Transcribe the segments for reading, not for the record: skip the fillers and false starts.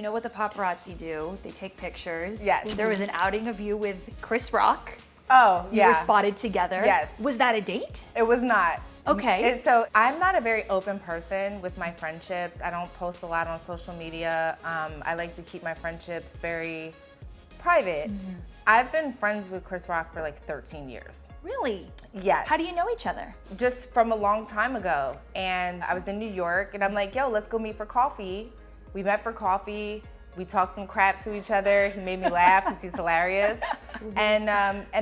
know what the paparazzi do. They take pictures. Yes. There was an outing of you with Chris Rock. Oh, You yeah. were spotted together. Yes. Was that a date? It was not. Okay. So I'm not a very open person with my friendships. I don't post a lot on social media. I like to keep my friendships very private. I've been friends with Chris Rock for like 13 years. Really? Yes. How do you know each other? Just from a long time ago. And I was in New York and I'm like, yo, let's go meet for coffee. We met for coffee. We talked some crap to each other. He made me laugh because he's hilarious. And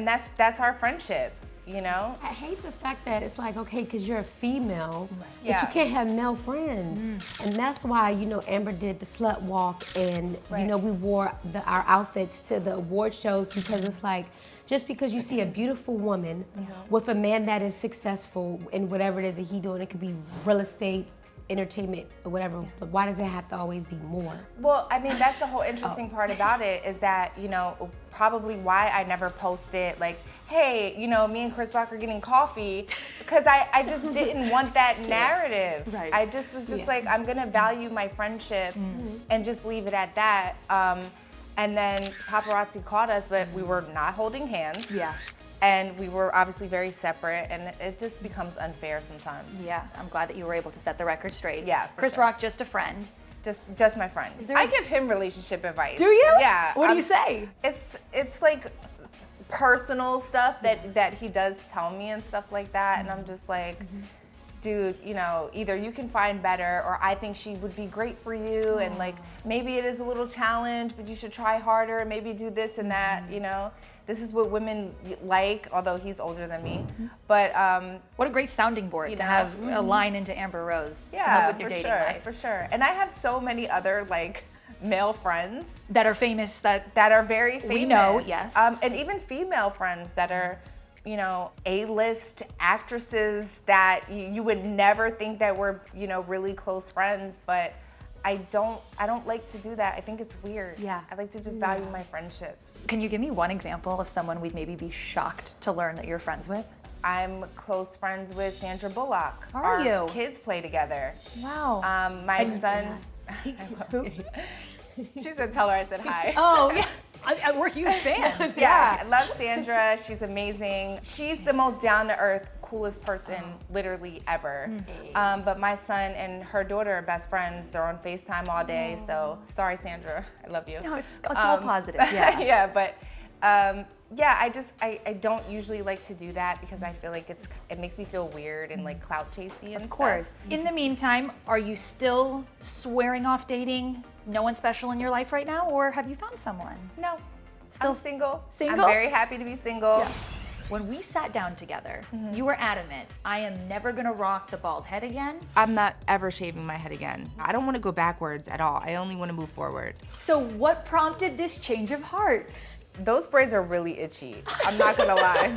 that's our friendship. You know? I hate the fact that it's like, okay, because you're a female, Yeah. that you can't have male friends. And that's why, you know, Amber did the slut walk and, you know, we wore our outfits to the award shows because it's like, just because you see a beautiful woman with a man that is successful in whatever it is that he's doing, it could be real estate, entertainment, or whatever, but why does it have to always be more? Well, I mean, that's the whole interesting part about it is that, you know, probably why I never posted like, hey, you know, me and Chris Rock are getting coffee, because I just didn't want that narrative. Right. I just was just like, I'm gonna value my friendship and just leave it at that. And then paparazzi caught us, but we were not holding hands. Yeah. And we were obviously very separate, and it just becomes unfair sometimes. Yeah, I'm glad that you were able to set the record straight. Yeah, for Chris sure. Rock, just a friend. Just my friend. there I a- give him relationship advice. Do you? Yeah. What do you say? It's like personal stuff that he does tell me and stuff like that, and I'm just like, dude, you know, either you can find better, or I think she would be great for you, and like maybe it is a little challenge, but you should try harder, and maybe do this and that, you know. This is what women like, although he's older than me. But What a great sounding board You to know? have a line into Amber Rose to yeah, help with your for dating sure, life. for sure. And I have so many other like male friends That are famous, that that are very famous. We know, yes. And even female friends that are, you know, A-list actresses that you would never think that we're, you know, really close friends, but I don't like to do that. I think it's weird. Yeah. I like to just value my friendships. Can you give me one example of someone we'd maybe be shocked to learn that you're friends with? I'm close friends with Sandra Bullock. Are Our you? kids play together. Wow. My son. She said, tell her I said hi. Oh, yeah. We're huge fans. Yeah, I love Sandra. She's amazing. She's the most down-to-earth, coolest person literally ever. But my son and her daughter are best friends. They're on FaceTime all day. So sorry, Sandra. I love you. No, it's all positive. Yeah. Yeah, but yeah, I don't usually like to do that because I feel like it makes me feel weird and like clout chasey and Of course. In the meantime, are you still swearing off dating? No one special in your life right now, or have you found someone? No, Still I'm single. single? I'm very happy to be single. When we sat down together, you were adamant, I am never gonna rock the bald head again. I'm not ever shaving my head again. I don't want to go backwards at all. I only want to move forward. So what prompted this change of heart? Those braids are really itchy. I'm not gonna lie.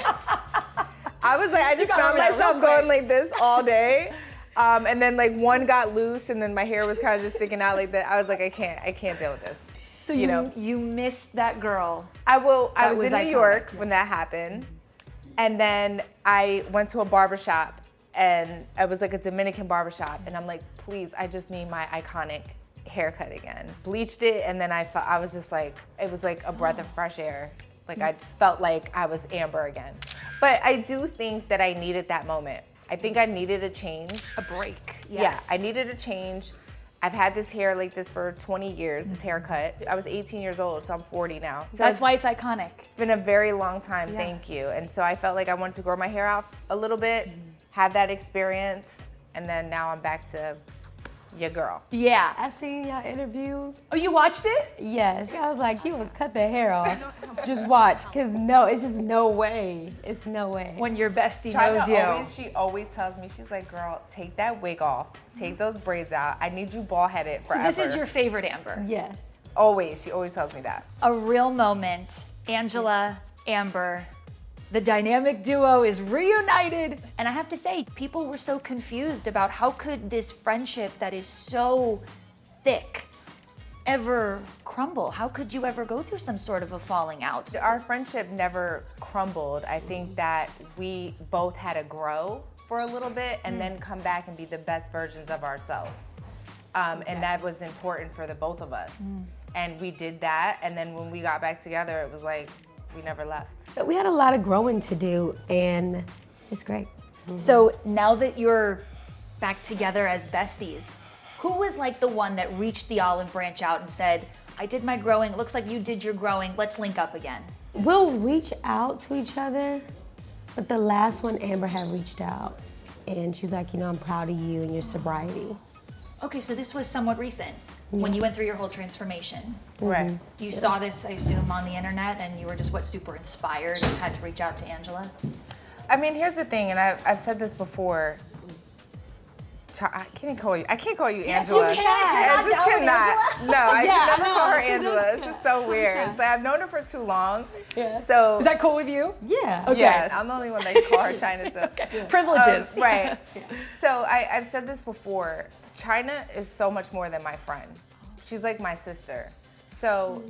I was like, I just got found over that real myself quick. going like this all day. And then like one got loose and then my hair was kind of just sticking out like that. I was like, I can't deal with this. So You know. you missed that girl. I was was in New iconic. York when that happened. And then I went to a barbershop and it was like a Dominican barbershop. And I'm like, please, I just need my iconic haircut again. Bleached it, and then I was just like, it was like a breath of fresh air. Like I just felt like I was Amber again. But I do think that I needed that moment. I think I needed a change. A break. Yes. Yeah, I needed a change. I've had this hair like this for 20 years, this haircut. I was 18 years old, so I'm 40 now. So That's why it's iconic. it's been a very long time, Yeah. thank you. And so I felt like I wanted to grow my hair out a little bit, have that experience, and then now I'm back to your girl. Yeah. I seen y'all interview. Oh, you watched it? Yes, I was like, she would cut the hair off. Just watch, cause no, it's just no way. It's no way. When your bestie Chyna knows you. she always tells me, she's like, girl, take that wig off, take those braids out. I need you bald-headed So forever. this is your favorite Amber. Yes. Always, she always tells me that. A real moment. Angela, Amber, the dynamic duo is reunited. And I have to say, people were so confused about how could this friendship that is so thick ever crumble? How could you ever go through some sort of a falling out? Our friendship never crumbled. I think that we both had to grow for a little bit and then come back and be the best versions of ourselves. And that was important for the both of us. And we did that, and then when we got back together, it was like we never left. But we had a lot of growing to do, and it's great. So now that you're back together as besties, who was like the one that reached the olive branch out and said, I did my growing, it looks like you did your growing, let's link up again? We'll reach out to each other, but the last one, Amber had reached out, and she was like, I'm proud of you and your sobriety. Okay, so this was somewhat recent, when you went through your whole transformation. Right. You saw this, I assume, on the internet, and you were just, super inspired and had to reach out to Angela? I mean, here's the thing, and I've said this before. I can't call you Angela. You can. I just cannot. No, I can never call her no, Angela. This is so weird. So I've known her for too long. Yeah. So Is that cool with you? Yeah. Okay. yes, I'm the only one that can call her Chyna. So. Okay. Privileges. Right. So I've said this before. Chyna is so much more than my friend. She's like my sister. So,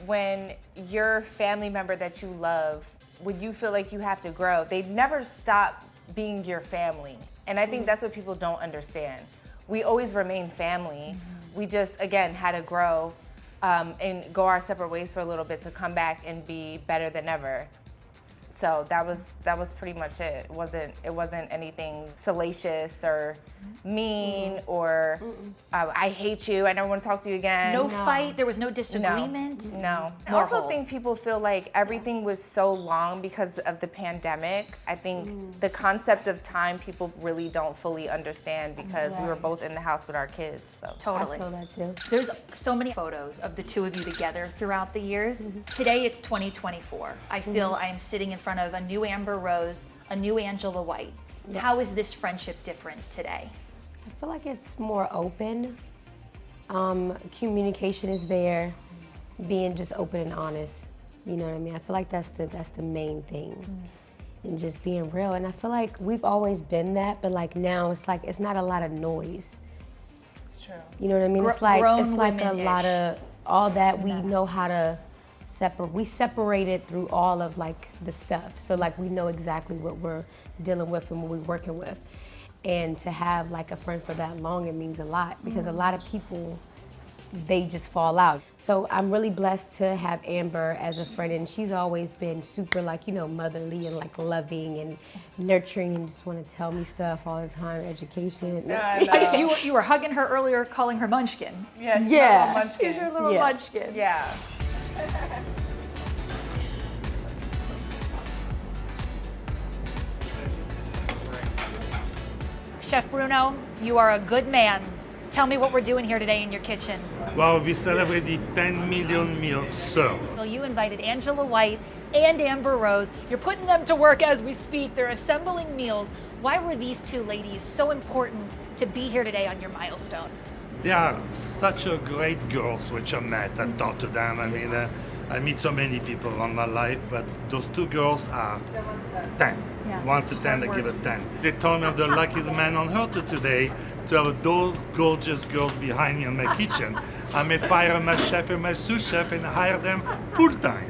when your family member that you love, when you feel like you have to grow, they never stop being your family. And I think that's what people don't understand. We always remain family. We just, again, had to grow and go our separate ways for a little bit to come back and be better than ever. So that was pretty much it. It wasn't anything salacious or mean or I hate you, I never want to talk to you again. No fight, there was no disagreement? No. I More also whole. think people feel like everything was so long because of the pandemic. I think the concept of time people really don't fully understand because we were both in the house with our kids. So Totally. I feel that too. There's so many photos of the two of you together throughout the years. Today it's 2024. I feel I am sitting in front of a new Amber Rose, a new Angela White. How is this friendship different today? I feel like it's more open. Communication is there, being just open and honest. You know what I mean? I feel like that's the main thing. And just being real. And I feel like we've always been that, but like now it's like it's not a lot of noise. it's true. You know what I mean? It's Grown like a women-ish. lot of all that we know how to separate. We separated through all of like the stuff. So like we know exactly what we're dealing with and what we're working with. And to have like a friend for that long, it means a lot because a lot of people, they just fall out. So I'm really blessed to have Amber as a friend, and she's always been super like, motherly and like loving and nurturing and just want to tell me stuff all the time, education. You were hugging her earlier, calling her Munchkin. Yeah, she's Yeah. my little munchkin. She's your little Yeah. Munchkin. Yeah. Chef Bruno, you are a good man. Tell me what we're doing here today in your kitchen. Well, we celebrate the 10 million meals served. Well, you invited Angela White and Amber Rose. You're putting them to work as we speak. They're assembling meals. Why were these two ladies so important to be here today on your milestone? They are such a great girls which I met and talked to them. I mean, I meet so many people on my life, but those two girls are 10. Yeah. 1 to 10, they give it 10. They told me I'm the luckiest man on earth today to have those gorgeous girls behind me in my kitchen. I may fire my chef and my sous chef and hire them full time.